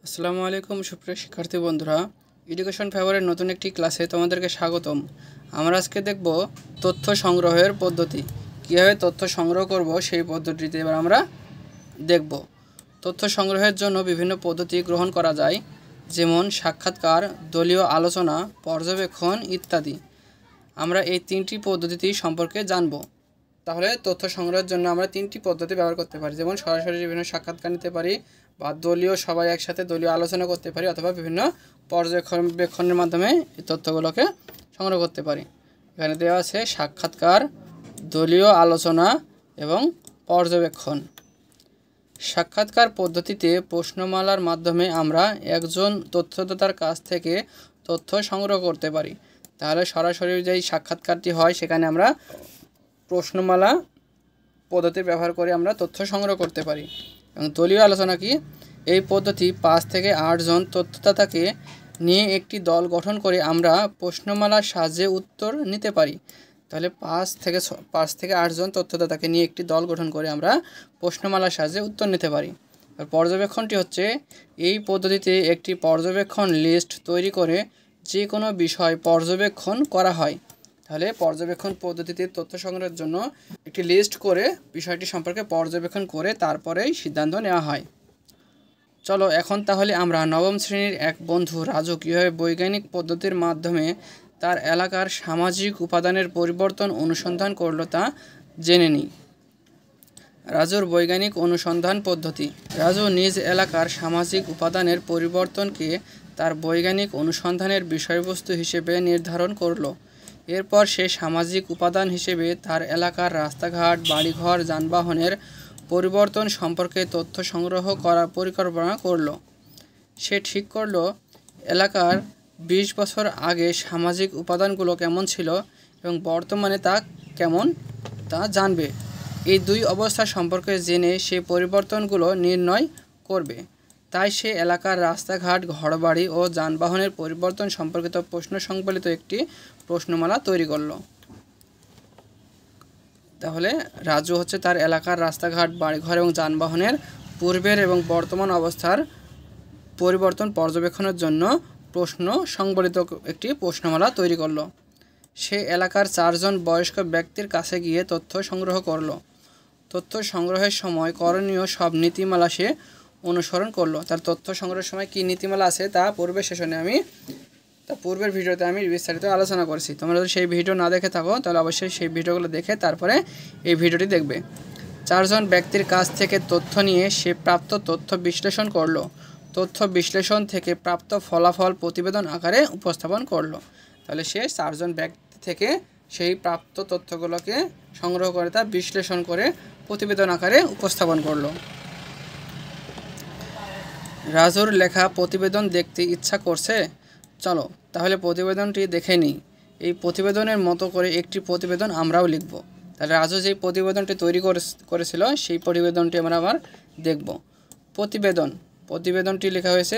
আসসালামু আলাইকুম সুপ্রিয় শিক্ষার্থী বন্ধুরা, এডুকেশন ফেভারের নতুন একটি ক্লাসে তোমাদেরকে স্বাগতম। আমরা আজকে দেখব তথ্য সংগ্রহের পদ্ধতি। কীভাবে তথ্য সংগ্রহ করব সেই পদ্ধতিতে এবার আমরা দেখব। তথ্য সংগ্রহের জন্য বিভিন্ন পদ্ধতি গ্রহণ করা যায়, যেমন সাক্ষাৎকার, দলীয় আলোচনা, পর্যবেক্ষণ ইত্যাদি। আমরা এই তিনটি পদ্ধতি সম্পর্কে জানব। তাহলে তথ্য সংগ্রহের জন্য আমরা তিনটি পদ্ধতি ব্যবহার করতে পারি, যেমন সরাসরি বিভিন্ন সাক্ষাৎকার নিতে পারি, বা দলীয় সবাই একসাথে দলীয় আলোচনা করতে পারি, অথবা বিভিন্ন পর্যবেক্ষণের মাধ্যমে এই তথ্যগুলোকে সংগ্রহ করতে পারি। এখানে দেওয়া আছে সাক্ষাৎকার, দলীয় আলোচনা এবং পর্যবেক্ষণ। সাক্ষাৎকার পদ্ধতিতে প্রশ্নমালার মাধ্যমে আমরা একজন তথ্যদাতার কাছ থেকে তথ্য সংগ্রহ করতে পারি। তাহলে সরাসরি যেই সাক্ষাৎকারটি হয় সেখানে আমরা প্রশ্নমালা পদ্ধতি ব্যবহার করে আমরা তথ্য সংগ্রহ করতে পারি। এবং দলীয় আলোচনা কি? এই পদ্ধতি 5 থেকে 8 জন তথ্যদাতাকে নিয়ে একটি দল গঠন করে আমরা প্রশ্নমালার সাহায্যে উত্তর নিতে পারি। তাহলে 5 থেকে 8 জন তথ্যদাতাকে নিয়ে একটি দল গঠন করে আমরা প্রশ্নমালার সাহায্যে উত্তর নিতে পারি। আর পর্যবেক্ষণটি হচ্ছে, এই পদ্ধতিতে একটি পর্যবেক্ষণ লিস্ট তৈরি করে যে কোনো বিষয় পর্যবেক্ষণ করা হয়। তাহলে পর্যবেক্ষণ পদ্ধতিতে তথ্য সংগ্রহের জন্য একটি লিস্ট করে বিষয়টি সম্পর্কে পর্যবেক্ষণ করে তারপরেই সিদ্ধান্ত নেওয়া হয়। চলো এখন তাহলে আমরা নবম শ্রেণীর এক বন্ধু রাজু কীভাবে বৈজ্ঞানিক পদ্ধতির মাধ্যমে তার এলাকার সামাজিক উপাদানের পরিবর্তন অনুসন্ধান করলো তা জেনে নিই। রাজুর বৈজ্ঞানিক অনুসন্ধান পদ্ধতি। রাজু নিজ এলাকার সামাজিক উপাদানের পরিবর্তনকে তার বৈজ্ঞানিক অনুসন্ধানের বিষয়বস্তু হিসেবে নির্ধারণ করলো। এরপর সে সামাজিক উপাদান হিসেবে তার এলাকার রাস্তাঘাট, বাড়িঘর, যানবাহনের পরিবর্তন সম্পর্কে তথ্য সংগ্রহ করার পরিকল্পনা করল। সে ঠিক করল এলাকার 20 বছর আগে সামাজিক উপাদানগুলো কেমন ছিল এবং বর্তমানে তা কেমন তা জানবে। এই দুই অবস্থা সম্পর্কে জেনে সে পরিবর্তনগুলো নির্ণয় করবে। তাই সে এলাকার রাস্তাঘাট, ঘরবাড়ি ও যানবাহনের পরিবর্তন সম্পর্কিত প্রশ্ন সংবলিত একটি প্রশ্নমালা তৈরি করল। তাহলে রাজু হচ্ছে তার এলাকার রাস্তাঘাট, বাড়িঘর এবং যানবাহনের পূর্বের এবং বর্তমান অবস্থার পরিবর্তন পর্যবেক্ষণের জন্য প্রশ্ন সংবলিত একটি প্রশ্নমালা তৈরি করল। সে এলাকার 4 জন বয়স্ক ব্যক্তির কাছে গিয়ে তথ্য সংগ্রহ করল। তথ্য সংগ্রহের সময় করণীয় সব নীতিমালা সে অনুসরণ করলো। তার তথ্য সংগ্রহের সময় কী নীতিমালা আছে তা পূর্বের ভিডিওতে আমি বিস্তারিত আলোচনা করেছি। তোমরা যদি সেই ভিডিও না দেখে থাকো তাহলে অবশ্যই সেই ভিডিওগুলো দেখে তারপরে এই ভিডিওটি দেখবে। 4 জন ব্যক্তির কাছ থেকে তথ্য নিয়ে সে প্রাপ্ত তথ্য বিশ্লেষণ করলো। তথ্য বিশ্লেষণ থেকে প্রাপ্ত ফলাফল প্রতিবেদন আকারে উপস্থাপন করলো। তাহলে সে 4 জন ব্যক্তি থেকে সেই প্রাপ্ত তথ্যগুলোকে সংগ্রহ করে তা বিশ্লেষণ করে প্রতিবেদন আকারে উপস্থাপন করলো। রাজুর লেখা প্রতিবেদন দেখতে ইচ্ছা করছে? চলো তাহলে প্রতিবেদনটি দেখে নিই। এই প্রতিবেদনের মতো করে একটি প্রতিবেদন আমরাও লিখব। তাহলে রাজু যেই প্রতিবেদনটি তৈরি করেছিল সেই প্রতিবেদনটি আমরা আবার দেখব। প্রতিবেদনটি লেখা হয়েছে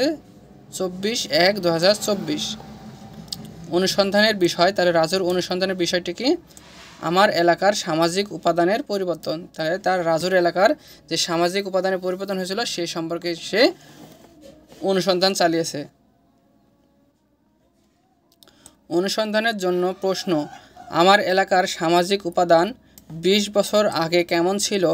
24/1/2024। অনুসন্ধানের বিষয়। তাহলে রাজুর অনুসন্ধানের বিষয়টি কি? আমার এলাকার সামাজিক উপাদানের পরিবর্তন। তাহলে তার রাজুর এলাকার যে সামাজিক উপাদানের পরিবর্তন হয়েছিল সে সম্পর্কে সে অনুসন্ধান চালিয়েছে। অনুসন্ধানের জন্য প্রশ্ন: আমার এলাকার সামাজিক উপাদান 20 বছর আগে কেমন ছিল?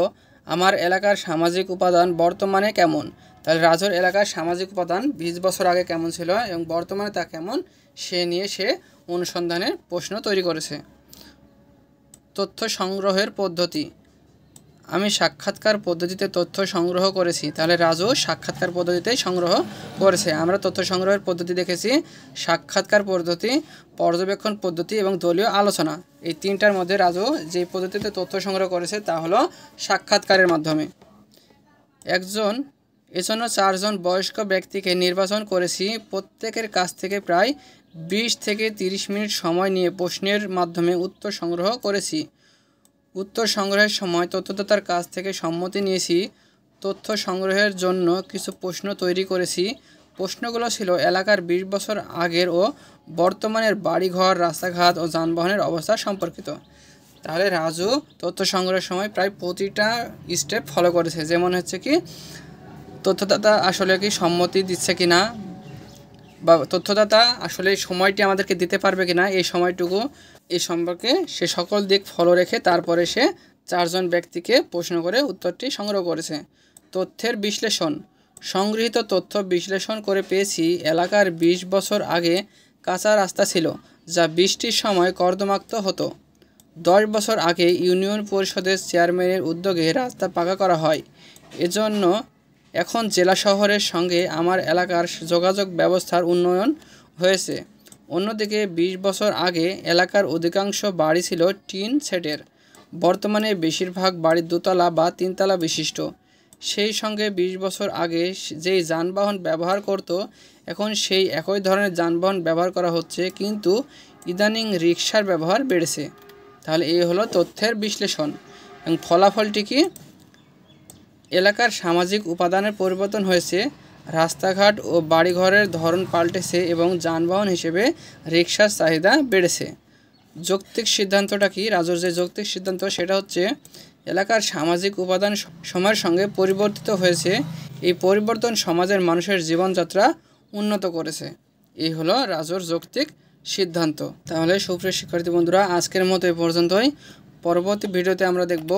আমার এলাকার সামাজিক উপাদান বর্তমানে কেমন? তাহলে রাজুর এলাকার সামাজিক উপাদান 20 বছর আগে কেমন ছিল এবং বর্তমানে তা কেমন সে নিয়ে সে অনুসন্ধানের প্রশ্ন তৈরি করেছে। তথ্য সংগ্রহের পদ্ধতি। আমি সাক্ষাৎকার পদ্ধতিতে তথ্য সংগ্রহ করেছি। তাহলে রাজু সাক্ষাৎকার পদ্ধতিতেই সংগ্রহ করেছে। আমরা তথ্য সংগ্রহের পদ্ধতি দেখেছি সাক্ষাৎকার পদ্ধতি, পর্যবেক্ষণ পদ্ধতি এবং দলীয় আলোচনা। এই তিনটার মধ্যে রাজু যে পদ্ধতিতে তথ্য সংগ্রহ করেছে তা হলো সাক্ষাৎকারের মাধ্যমে। এজন্য 4 জন বয়স্ক ব্যক্তিকে নির্বাচন করেছি। প্রত্যেকের কাছ থেকে প্রায় 20 থেকে 30 মিনিট সময় নিয়ে প্রশ্নের মাধ্যমে উত্তর সংগ্রহ করেছি। উত্তর সংগ্রহের সময় তথ্যদাতার কাছ থেকে সম্মতি নিয়েছি। তথ্য সংগ্রহের জন্য কিছু প্রশ্ন তৈরি করেছি। প্রশ্নগুলো ছিল এলাকার 20 বছর আগের ও বর্তমানের বাড়িঘর, রাস্তাঘাট ও যানবাহনের অবস্থা সম্পর্কিত। তাহলে রাজু তথ্য সংগ্রহের সময় প্রায় প্রতিটা স্টেপ ফলো করেছে। যেমন হচ্ছে কি, তথ্যদাতা আসলে কি সম্মতি দিচ্ছে কিনা বা তথ্যদাতা আসলে সময়টি আমাদেরকে দিতে পারবে কিনা এই সম্পর্কে সে সকল দিক ফলো রেখে তারপরে সে 4 জন ব্যক্তিকে প্রশ্ন করে উত্তরটি সংগ্রহ করেছে। তথ্যের বিশ্লেষণ। সংগৃহীত তথ্য বিশ্লেষণ করে পেয়েছি এলাকার 20 বছর আগে কাঁচা রাস্তা ছিল যা বৃষ্টির সময় কর্দমাক্ত হতো। 10 বছর আগে ইউনিয়ন পরিষদের চেয়ারম্যানের উদ্যোগে রাস্তা পাকা করা হয়। এজন্য এখন জেলা শহরের সঙ্গে আমার এলাকার যোগাযোগ ব্যবস্থার উন্নয়ন হয়েছে। অন্যদিকে 20 বছর আগে এলাকার অধিকাংশ বাড়ি ছিল টিন শেডের। বর্তমানে বেশিরভাগ বাড়ি 2 তলা বা 3 তলা বিশিষ্ট। সেই সঙ্গে 20 বছর আগে যেই যানবাহন ব্যবহার করত এখন সেই একই ধরনের যানবাহন ব্যবহার করা হচ্ছে, কিন্তু ইদানিং রিকশার ব্যবহার বেড়েছে। তাহলে এই হলো তথ্যের বিশ্লেষণ এবং ফলাফলটি কি? এলাকার সামাজিক উপাদানের পরিবর্তন হয়েছে, রাস্তাঘাট ও বাড়িঘরের ধরন পাল্টেছে এবং যানবাহন হিসেবে রিকশার চাহিদা বেড়েছে। যৌক্তিক সিদ্ধান্তটা কি? রাজুর যে যৌক্তিক সিদ্ধান্ত সেটা হচ্ছে এলাকার সামাজিক উপাদান সময়ের সঙ্গে পরিবর্তিত হয়েছে, এই পরিবর্তন সমাজের মানুষের জীবনযাত্রা উন্নত করেছে। এই হলো রাজুর যৌক্তিক সিদ্ধান্ত। তাহলে সুপ্রিয় শিক্ষার্থী বন্ধুরা, আজকের মতো এই পর্যন্তই। পরবর্তী ভিডিওতে আমরা দেখব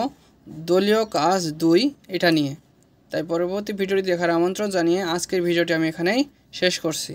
দলীয় কাজ 2 এটা নিয়ে। তাই পরবর্তী ভিডিওটি দেখার আমন্ত্রণ জানিয়ে আজকের ভিডিওটি আমি এখানেই শেষ করছি।